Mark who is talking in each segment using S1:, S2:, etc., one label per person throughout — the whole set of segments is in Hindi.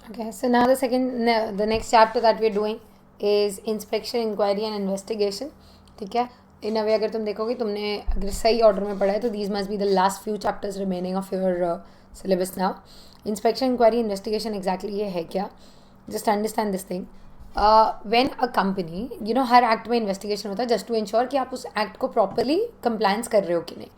S1: Okay, so now the next chapter that we're doing is inspection, inquiry and investigation. ठीक है, इन अवे अगर तुम देखोगे, तुमने अगर सही ऑर्डर में पढ़ा है तो these must be the last few chapters remaining of your syllabus now. Inspection, inquiry, investigation exactly ये है क्या? Just understand this thing. When a company, you know, हर एक्ट में इन्वेस्टिगेशन होता है जस्ट टू इंश्योर कि आप उस एक्ट को प्रॉपरली कंप्लायंस कर रहे हो कि नहीं.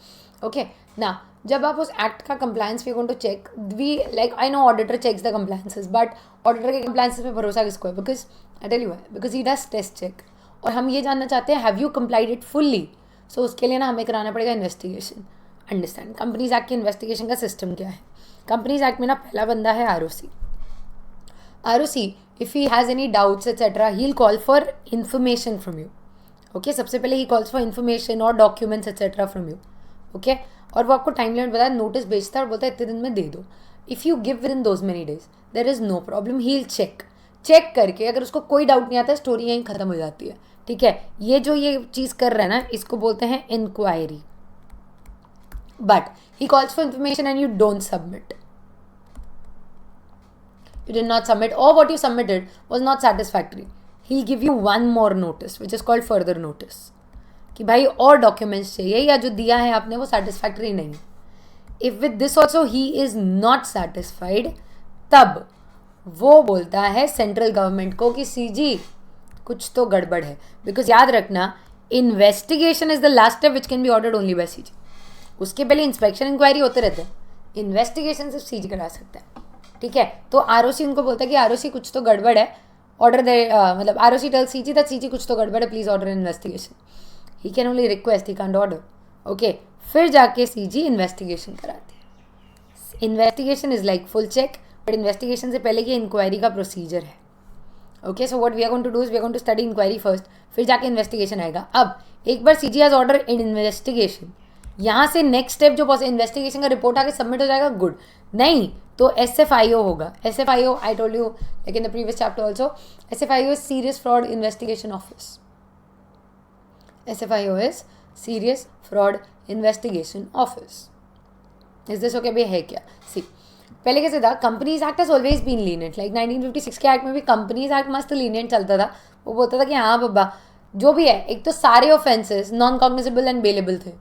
S1: ओके ना, जब आप उस एक्ट का compliance we going to check, we like I know auditor checks the compliances, but auditor के कंप्लायंसेस पे भरोसा किसको है? बिकॉज आई टेल यू है, because he does test check. और हम ये जानना चाहते हैं have you complied it fully. So उसके लिए ना हमें कराना पड़ेगा इन्वेस्टिगेशन. अंडरस्टैंड कंपनीज एक्ट के इन्वेस्टिगेशन का सिस्टम क्या है? कंपनीज एक्ट में ना पहला बंदा है ROC. ROC, if he has any doubts etcetera, he will call for information from you. Okay, सबसे पहले ही कॉल्स फॉर इन्फॉर्मेशन और documents etcetera from you. Okay, और वो आपको टाइम लिमिट बताया, नोटिस भेजता है और बोलता है इतने दिन में दे दो. If you give within those many days there is no problem. He will check करके अगर उसको कोई डाउट नहीं आता, स्टोरी यहीं खत्म हो जाती है. ठीक है, ये जो ये चीज़ कर रहा है ना, इसको बोलते हैं inquiry. But he calls for information and you don't submit. You did not submit, or what you submitted was not satisfactory. He'll give you one more notice, which is called further notice. कि भाई और डॉक्यूमेंट्स चाहिए या जो दिया है आपने वो सेटिस्फैक्टरी नहीं. If with this also he is not satisfied, तब वो बोलता है सेंट्रल गवर्नमेंट को कि सीजी कुछ तो गड़बड़ है. बिकॉज याद रखना, investigation is the last step which can be ordered only by CG. उसके पहले इंस्पेक्शन इंक्वायरी होते रहते हैं, इन्वेस्टिगेशन सिर्फ सीजी करा सकता है. ठीक है, तो आरओसी उनको बोलता है कि आरओसी कुछ तो गड़बड़ है, ऑर्डर दे, मतलब ROC tell CG that CG कुछ तो गड़बड़ है, please order investigation. He can only request, he can't order. Okay, फिर जाके सीजी इन्वेस्टिगेशन कराते हैं. Investigation is like full check, but investigation से पहले ये इंक्वायरी का प्रोसीजर है. Okay, so what we are going to do is we are going to study inquiry first, फिर जाके इन्वेस्टिगेशन आएगा. अब एक बार CG has order in investigation, यहाँ से नेक्स्ट स्टेप जो इन्वेस्टिगेशन का रिपोर्ट आके सबमिट हो जाएगा, गुड. नहीं तो SFIO होगा. SFIO, I told you like in the previous chapter also, SFIO is serious fraud investigation office. SFIO is Serious Fraud Investigation Office. Is this okay? भाई है क्या? सी, पहले कैसे था, companies act has always been lenient. Like 1956 के एक्ट में भी कंपनीज एक्ट मस्त लीनियंट चलता था. वो बोलता था कि हाँ बाबा जो भी है, एक तो सारे offences non cognizable and bailable थे,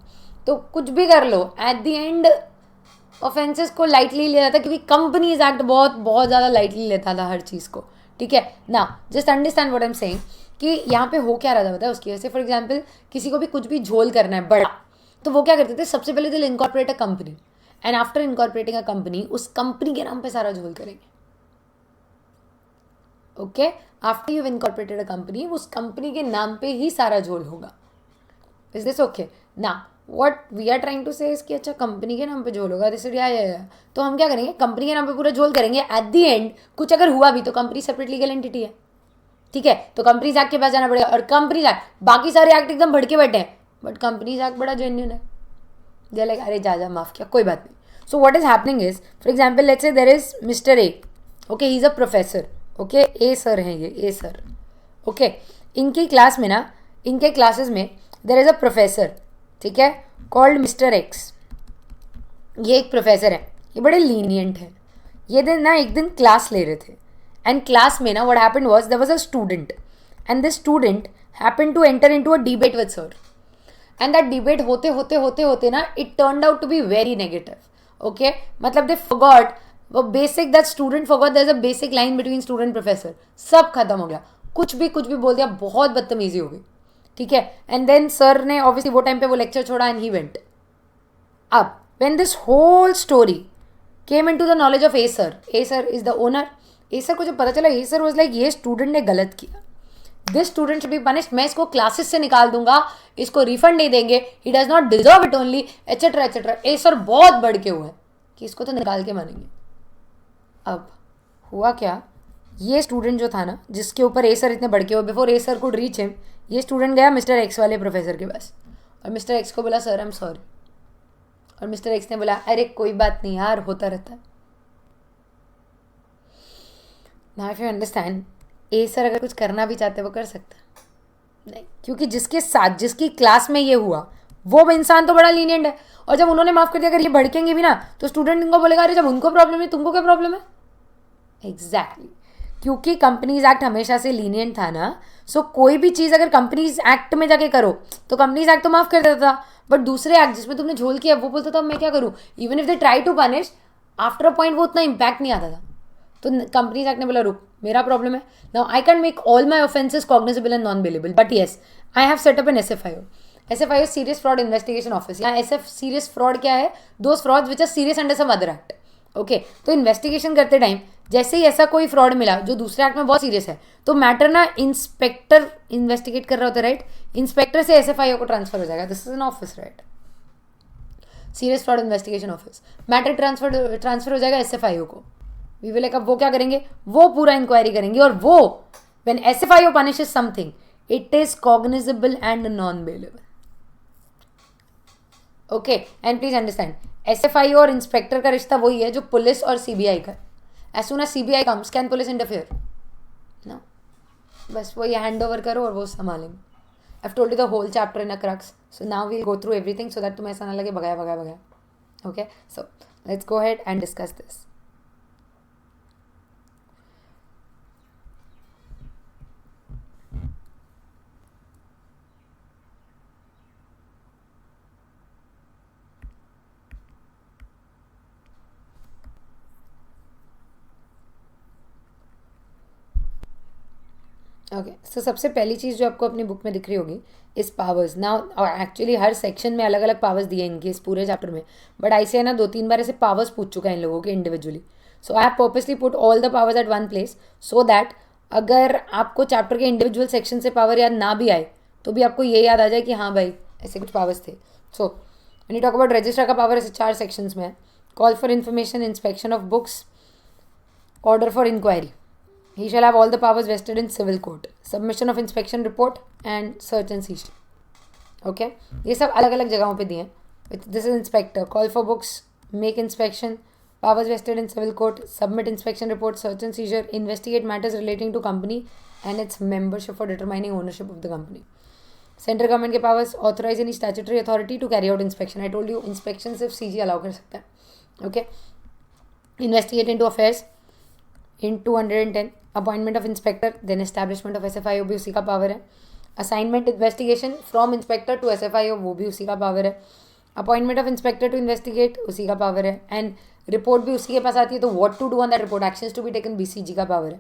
S1: तो कुछ भी कर लो, एट द एंड ऑफेंसेस को लाइटली ले जाता, क्योंकि कंपनीज एक्ट बहुत बहुत ज़्यादा लाइटली लेता था हर चीज़ को. ठीक है ना, just understand what I am saying कि यहाँ पे हो क्या रहा था पता है. उसकी वजह से फॉर एग्जाम्पल किसी को भी कुछ भी झोल करना है बड़ा, तो वो क्या करते थे, सबसे पहले तो incorporate a company, and after incorporating a company उस कंपनी के नाम पे सारा झोल करेंगे. Okay, after you incorporated a company, उस कंपनी के नाम पे ही सारा झोल होगा. इज दिस ओके ना? What we are trying to say is कि अच्छा कंपनी के नाम पे झोल होगा, दिस या तो हम क्या करेंगे, कंपनी के नाम पे पूरा झोल करेंगे. एट द एंड कुछ अगर हुआ भी तो कंपनी सेपरेट लीगल एंटिटी है. ठीक है, तो कंपनीज एक्ट के पास जाना पड़ेगा. और कंपनीज एक्ट, बाकी सारे एक्ट एकदम भड़के बैठे हैं, बट कंपनीज एक्ट बड़ा जेन्युइन है. दे लाइक अरे जा माफ किया, कोई बात नहीं. So what is happening is, for example let's say there is mister A. Okay, he is a professor. Okay, A sir हैं ये, ए सर. ओके, इनकी क्लास में ना, इनके क्लासेस में देयर इज अ प्रोफेसर. ठीक है, कॉल्ड मिस्टर एक्स. ये एक प्रोफेसर है, ये बड़े लीनियंट है. ये दिन ना एक दिन क्लास ले रहे थे, एंड क्लास में ना what happened was there was a student, and this student happened to enter into a debate with sir. And that debate होते होते होते होते ना it turned out to be very negative. Okay, मतलब दे फॉरगॉट वो basic, that student forgot there is a basic line between student professor. सब खत्म हो गया, कुछ भी बोल दिया, बहुत बदतमीजी हो गई. ठीक है, एंड देन सर ने ऑब्वियसली वो टाइम पे वो लेक्चर छोड़ा एंड ही वेंट. अब when this whole story came into the knowledge of A sir, A sir is the owner. A sir को जब पता चला, ए सर वाज लाइक ये स्टूडेंट ने गलत किया, this student should be punished, मैं इसको क्लासेस से निकाल दूंगा, इसको रिफंड नहीं देंगे, he does not deserve it only, etcetera etcetera. A sir बहुत बढ़ के हुए कि इसको तो निकाल के मानेंगे. अब हुआ क्या, ये स्टूडेंट जो था ना, जिसके ऊपर ए सर इतने बढ़ के हुए, before A sir could reach him, ये स्टूडेंट गया मिस्टर एक्स वाले प्रोफेसर के पास, और मिस्टर एक्स को बोला सर आई एम सॉरी. और मिस्टर एक्स ने बोला अरे कोई बात नहीं यार, होता रहता है. Now if you understand, A sir अगर कुछ करना भी चाहते वो कर सकता नहीं, क्योंकि जिसके साथ जिसकी क्लास में ये हुआ वो इंसान तो बड़ा लीनियंट है. और जब उन्होंने माफ कर दिया, अगर ये भड़केंगे भी ना तो स्टूडेंट इनको बोलेगा अरे जब उनको प्रॉब्लम है तुमको क्या प्रॉब्लम है. एग्जैक्टली क्योंकि कंपनीज एक्ट हमेशा से लीनियंट था ना, सो कोई भी चीज़ अगर कंपनीज एक्ट में जाके करो तो कंपनीज एक्ट तो माफ कर देता था, बट दूसरे एक्ट जिसमें तुमने झोल किया वो बोलता था मैं क्या करूँ, even if they try to punish after a point वो उतना इम्पैक्ट नहीं आता था. तो कंपनीज एक्ट ने बोला रुक मेरा प्रॉब्लम है, now I can make all my offenses cognizable and non bailable, but yes I have set up an SFIO. SFIO serious fraud investigation office. यहाँ SF सीरियस फ्रॉड क्या है, those fraud which are serious under some other act. Okay, तो इन्वेस्टिगेशन करते टाइम जैसे ही ऐसा कोई फ्रॉड मिला जो दूसरे एक्ट में बहुत सीरियस है, तो मैटर ना इंस्पेक्टर इन्वेस्टिगेट कर रहा होता है, राइट, इंस्पेक्टर से SFIO को ट्रांसफर हो जाएगा. This is an office, right, serious fraud investigation office. Matter transfer हो जाएगा SFIO को. वी विल अब वो क्या करेंगे, वो पूरा इंक्वायरी करेंगे, और वो when SFIO punishes something it is cognizable and non bailable. Okay, and please understand SFIO और इंस्पेक्टर का रिश्ता वही है जो पुलिस और CBI का. As soon as CBI comes can police interfere? No, बस वो ये हैंड ओवर करो और वो संभालेंगे. I have told you the whole chapter in a crux, so now we'll go through everything so that तुम्हें ऐसा ना लगे भगाया भगाया भगाया. Okay, so let's go ahead and discuss this. Okay, so सबसे पहली चीज़ जो आपको अपनी बुक में दिख रही होगी इस पावर्स. नाउ एक्चुअली हर सेक्शन में अलग अलग पावर्स दिए इनके इस पूरे चैप्टर में, बट ऐसे है ना 2-3 बार ऐसे पावर्स पूछ चुका है इन लोगों के individually. So I have purposely put all the powers at one place so that अगर आपको चैप्टर के इंडिविजुअल सेक्शन से पावर याद ना भी आए तो भी आपको ये याद आ जाए कि हाँ भाई ऐसे कुछ पावर्स थे. So when you talk about registrar का पावर ऐसे 4 सेक्शंस में है. Call for information, inspection of books, order for inquiry. He shall have all the powers vested in civil court. Submission of inspection report and search and seizure. Okay, ये सब अलग अलग जगहों पे दिए हैं. This is inspector. Call for books, make inspection, powers vested in civil court, submit inspection report, search and seizure, investigate matters relating to company and its membership for determining ownership of the company. Central government के powers, authorize any statutory authority to carry out inspection. I told you inspection सिर्फ CG allow कर सकता है. Okay, investigate into affairs in 210. Appointment of inspector, then establishment of SFIO भी उसी का पावर है. Assignment investigation from inspector to SFIO वो भी उसी का पावर है. Appointment of inspector to investigate उसी का पावर है. एंड रिपोर्ट भी उसी के पास आती है, तो what to do on that report, actions to be taken BCG का पावर है.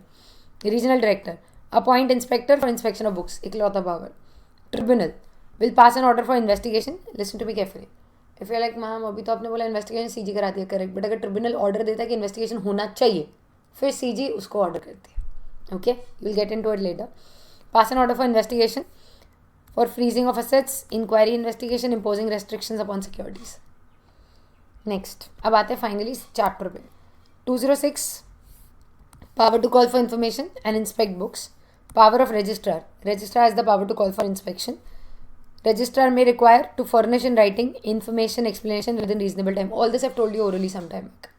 S1: Regional director appoint inspector for inspection of books, इकलौता power. Tribunal will pass an order for investigation. Listen to me carefully. If you like ma'am अभी तो आपने बोला इन्वेस्टिगेशन CG कराती है, करेक्ट, बट अगर ट्रिब्यूनल ऑर्डर देता है कि इन्वेस्टिगेशन होना चाहिए फिर CG उसको ऑर्डर करती है. Okay, you will get into it later. Pass an order for investigation, for freezing of assets, inquiry investigation, imposing restrictions upon securities. Next, अब आते हैं फाइनली चैप्टर पे. 206 power to call for information and inspect books. Power of registrar. Registrar has the power to call for inspection. Registrar may require to furnish in writing information explanation within reasonable time. All this I've told you orally some time back.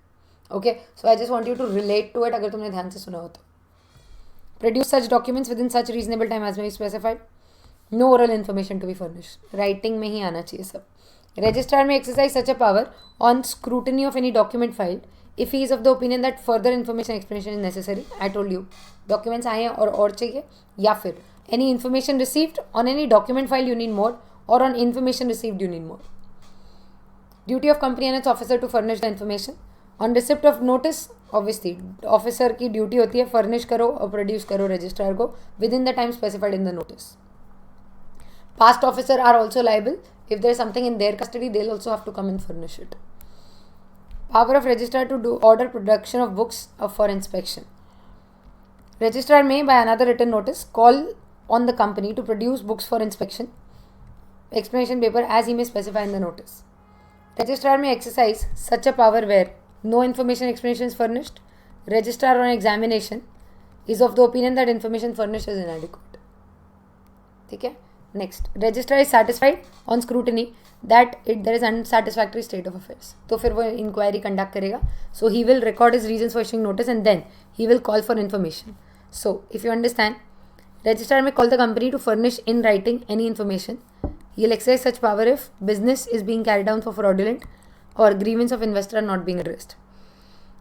S1: Okay, so I just want you to relate to it अगर तुमने ध्यान से सुना हो तो. Produce such documents within such reasonable time as may be specified. No oral information to be furnished. Writing में ही आना चाहिए सब. Registrar may exercise such a power on scrutiny of any document filed if he is of the opinion that further information explanation is necessary. I told you documents आए हैं और चाहिए, या फिर any information received on any document file you need more, or on information received you need more. Duty of company and its officer to furnish the information. On receipt of notice, obviously officer की ड्यूटी होती है फर्निश करो और प्रोड्यूस करो रजिस्ट्रार को with in the time specified in the notice. Past officer are also liable if there is something in their custody, they will also have to come and furnish it. Power of registrar to do order production of books for inspection. Registrar may by another written notice call on the company to produce books for inspection, explanation paper as he may specify in the notice. Registrar may exercise such a power where no information explanation is furnished. Registrar on examination is of the opinion that information furnished is inadequate. ठीक है. Next, registrar is satisfied on scrutiny that there is unsatisfactory state of affairs. तो फिर वो inquiry conduct करेगा. So he will record his reasons for issuing notice and then he will call for information. So if you understand, registrar may call the company to furnish in writing any information. He will exercise such power if business is being carried out for fraudulent or grievance of investor are not being addressed.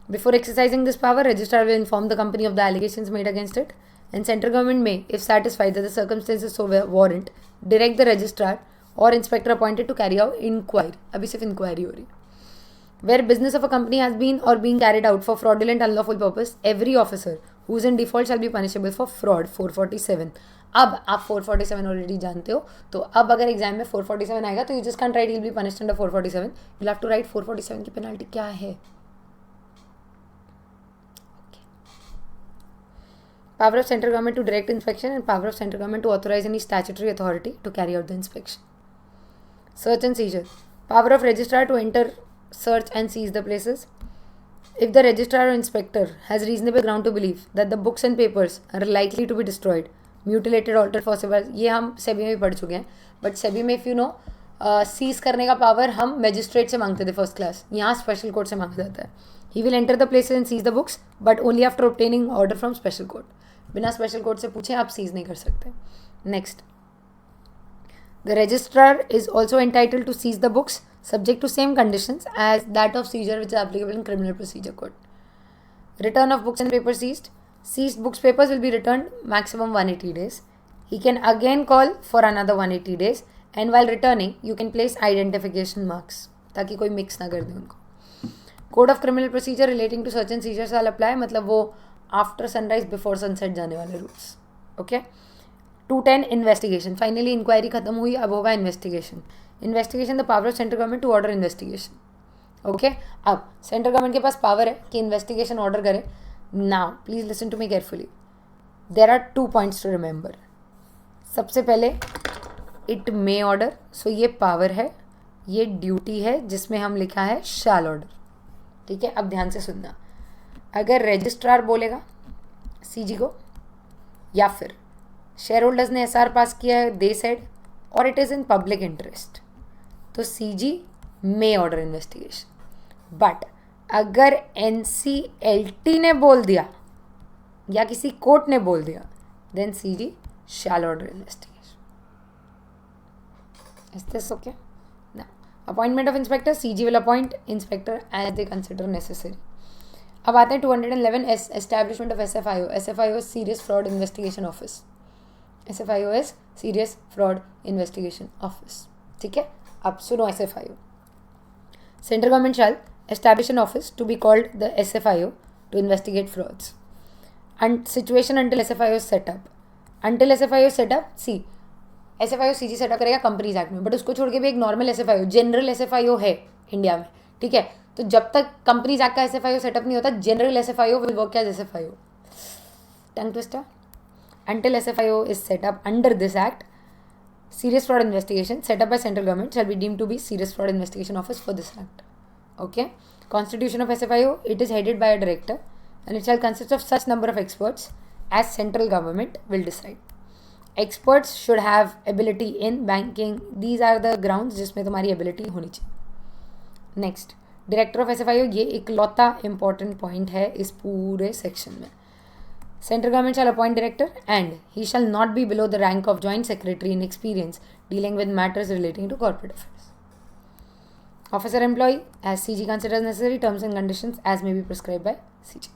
S1: Before exercising this power, registrar will inform the company of the allegations made against it, and central government may, if satisfied that the circumstances so warrant, direct the registrar or inspector appointed to carry out inquiry. अभी सिर्फ inquiry हो रही है. Where business of a company has been or being carried out for fraudulent unlawful purpose, every officer who is in default shall be punishable for fraud. 447. अब आप 447 ऑलरेडी जानते हो, तो अब अगर एग्जाम में 447 आएगा तो you just can write, will be punished under 447. You have to write 447 की पेनल्टी क्या है. Power of central government to direct inspection and power of central government to authorize any statutory authority to carry out the inspection. Search and seizure. Power of registrar to enter, search and seize the places. If the registrar or inspector has reasonable ground to believe that the books and papers are likely to be destroyed, mutilated, altered, falsified, ये हम सेबी में भी पढ़ चुके हैं. बट सेबी में इफ़ यू नो सीज करने का पावर हम मैजिस्ट्रेट से मांगते थे फर्स्ट क्लास, यहाँ स्पेशल कोर्ट से मांगा जाता है. He will enter the places and seize the books but only after obtaining order from special court. बिना स्पेशल कोर्ट से पूछे आप सीज नहीं कर सकते. Next, the registrar is also entitled to seize the books subject to same conditions as that of seizure which is applicable in criminal procedure code. Return of books and papers seized. Seized books papers will be returned maximum 180 days. He can again call for another 180 days and while returning you can place identification marks ताकि कोई mix ना कर दे उनको. Code of criminal procedure relating to search and seizure shall apply, मतलब वो after sunrise before sunset जाने वाले rules. Okay. 210 investigation. Finally inquiry खत्म हुई, अब होगा investigation. Investigation the power of central government to order investigation. Okay, अब सेंट्रल गवर्नमेंट के पास पावर है कि इन्वेस्टिगेशन ऑर्डर करे. Now please listen to me carefully. There are 2 points to remember. सबसे पहले इट मे ऑर्डर, सो ये पावर है, ये ड्यूटी है जिसमें हम लिखा है शैल ऑर्डर. ठीक है, अब ध्यान से सुनना. अगर रजिस्ट्रार बोलेगा सीजी को या फिर शेयर होल्डर्स ने एसआर पास किया है, दे सेड, और it is in public interest, तो CG may order investigation. But अगर एनसीएलटी ने बोल दिया या किसी कोर्ट ने बोल दिया, then CG shall order investigation. Is this okay? Now appointment of inspector. CG will appoint inspector as they consider necessary. अब आते हैं 211 establishment of SFIO. SFIO serious fraud investigation office. SFIO is Serious Fraud Investigation Office. ठीक है, अब सुनो SFIO. Central government shall establish an office to be called the SFIO to investigate frauds. And situation until SFIO is set up. Until SFIO is set up, see, SFIO CG setup करेगा कंपनीज एक्ट में, बट उसको छोड़ के भी एक नॉर्मल SFIO, जनरल SFIO है इंडिया में. ठीक है, तो जब तक कंपनीज एक्ट का SFIO सेटअप नहीं होता, general SFIO will work as SFIO. Tongue twister. Until SFIO is set up under this act, serious fraud investigation set up by central government shall be deemed to be serious fraud investigation office for this act. Okay. Constitution of SFIO, it is headed by a director and it shall consist of such number of experts as central government will decide. Experts should have ability in banking. These are the grounds जिसमें तुम्हारी ability होनी चाहिए. Next, director of SFIO, ये इकलौता important point है इस पूरे section में. Central government shall appoint director and he shall not be below the rank of joint secretary in experience dealing with matters relating to corporate affairs. Officer employee, as CG considers necessary, terms and conditions as may be prescribed by CG.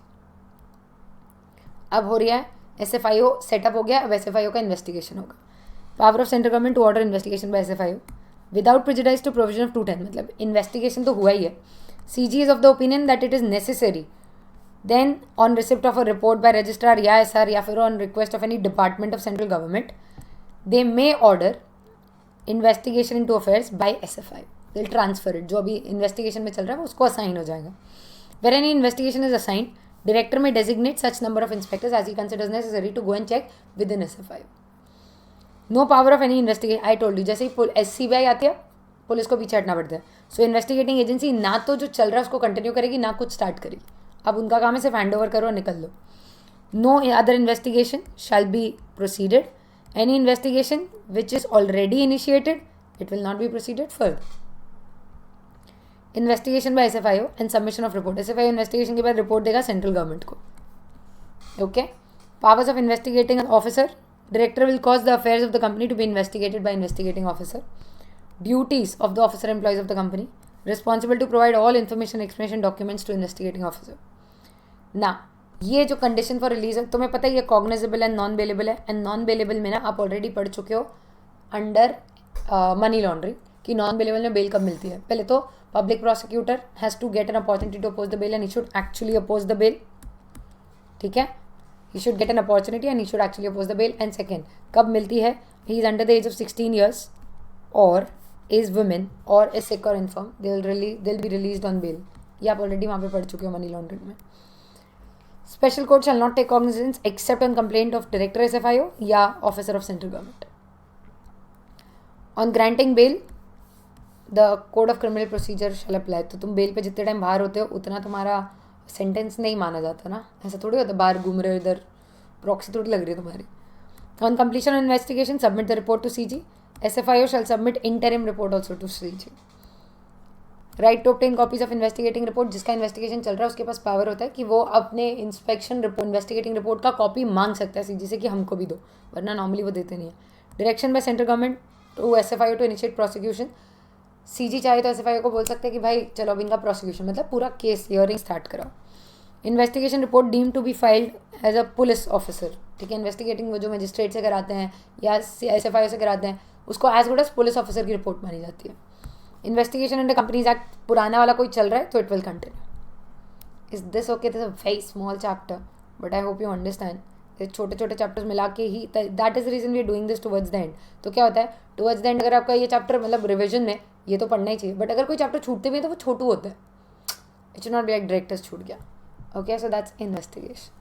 S1: अब हो रहा है SFIO सेटअप हो गया, अब SFIO का इन्वेस्टिगेशन होगा. Power of central government to order investigation by SFIO without prejudice to provision of 210. मतलब इन्वेस्टिगेशन तो हुआ ही है. CG is of the opinion that it is necessary. Then on receipt of a report by registrar या SR या फिर on request of any department of central government, they may order investigation into affairs by SFIO. They'll transfer it. जो अभी investigation में चल रहा है वो उसको assign हो जाएगा. Where any investigation is assigned, director may designate such number of inspectors as he considers necessary to go and check within SFIO. No power of any investigation. I told you, जैसे ही SCBI आती है पुलिस को पीछे हटना पड़ता है. सो इन्वेस्टिगेटिंग एजेंसी ना तो जो चल रहा है उसको कंटिन्यू करेगी ना कुछ स्टार्ट करेगी. अब उनका काम है सिर्फ हैंड ओवर करो और निकल लो. No other investigation shall be proceeded. Any investigation which is already initiated it will not be proceeded further. Investigation by SFIO and submission of report. SFIO investigation के बाद रिपोर्ट देगा सेंट्रल गवर्नमेंट को. Okay. Powers of investigating officer. Director will cause the affairs of the company to be investigated by investigating officer. Duties of the officer employees of the company. Responsible to provide all information, explanation, documents to investigating officer. ना ये जो कंडीशन फॉर रिलीज है, तुम्हें पता है ये कॉग्निजेबल एंड नॉन बेलेबल है, एंड नॉन बेलेबल में ना आप ऑलरेडी पढ़ चुके हो अंडर मनी लॉन्ड्रिंग कि नॉन बेलेबल में बेल कब मिलती है. पहले तो public prosecutor has to get an opportunity to oppose the bail and he should actually oppose the bail. ठीक है, he should get an opportunity and he should actually oppose the bail. And second, कब मिलती है, he is under the age of 16 years or is women or is sick or infirm, they'll be released on bail. ये आप ऑलरेडी वहाँ पे पढ़ चुके हो मनी लॉन्ड्रिंग में. Special court shall not take cognizance except on complaint of director SFIO या officer of central government. On granting bail the code of criminal procedure shall apply. तो तुम बेल पे जितने टाइम बाहर होते हो उतना तुम्हारा सेंटेंस नहीं माना जाता ना, ऐसा थोड़ी होता, बाहर घूम रहे हो इधर, प्रॉक्सी थोड़ी लग रही है तुम्हारी. On completion of investigation submit the report to CG. SFIO shall submit interim report also to CG. Right to obtain copies of investigating report. जिसका इन्वेस्टिगेशन चल रहा है उसके पास पावर होता है कि वो अपने इंस्पेक्शन रिपोर्ट इन्वेस्टिगेटिंग रिपोर्ट का कॉपी मांग सकता है CG से कि हमको भी दो, वरना नॉर्मली वो देते नहीं है. Direction by central government to SFIO to initiate prosecution. CG चाहे तो SFIO को बोल सकते हैं कि भाई चलो अब इनका प्रोसिक्यूशन मतलब पूरा केस हियरिंग स्टार्ट कराओ. Investigation report deem to be filed as a police officer. ठीक है, इन्वेस्टिगेटिंग वो जो मजिस्ट्रेट से कराते हैं या SFIO से कराते हैं उसको as good as police officer की रिपोर्ट मानी जाती है. इन्वेस्टिगेशन अंडर कंपनीज एक्ट पुराना वाला कोई चल रहा है तो it will continue. Is this okay? This a very small chapter but I hope you understand. छोटे छोटे चैप्टर्स मिला के ही that is the reason we are doing this towards the end. तो क्या होता है टुवर्ड्स द एंड अगर आपका ये चैप्टर मतलब रिविजन में ये तो पढ़ना ही चाहिए, बट अगर कोई चैप्टर छूटते भी है तो वो छोटू होता है. It should not be like directors छूट गया. Okay, so that's investigation.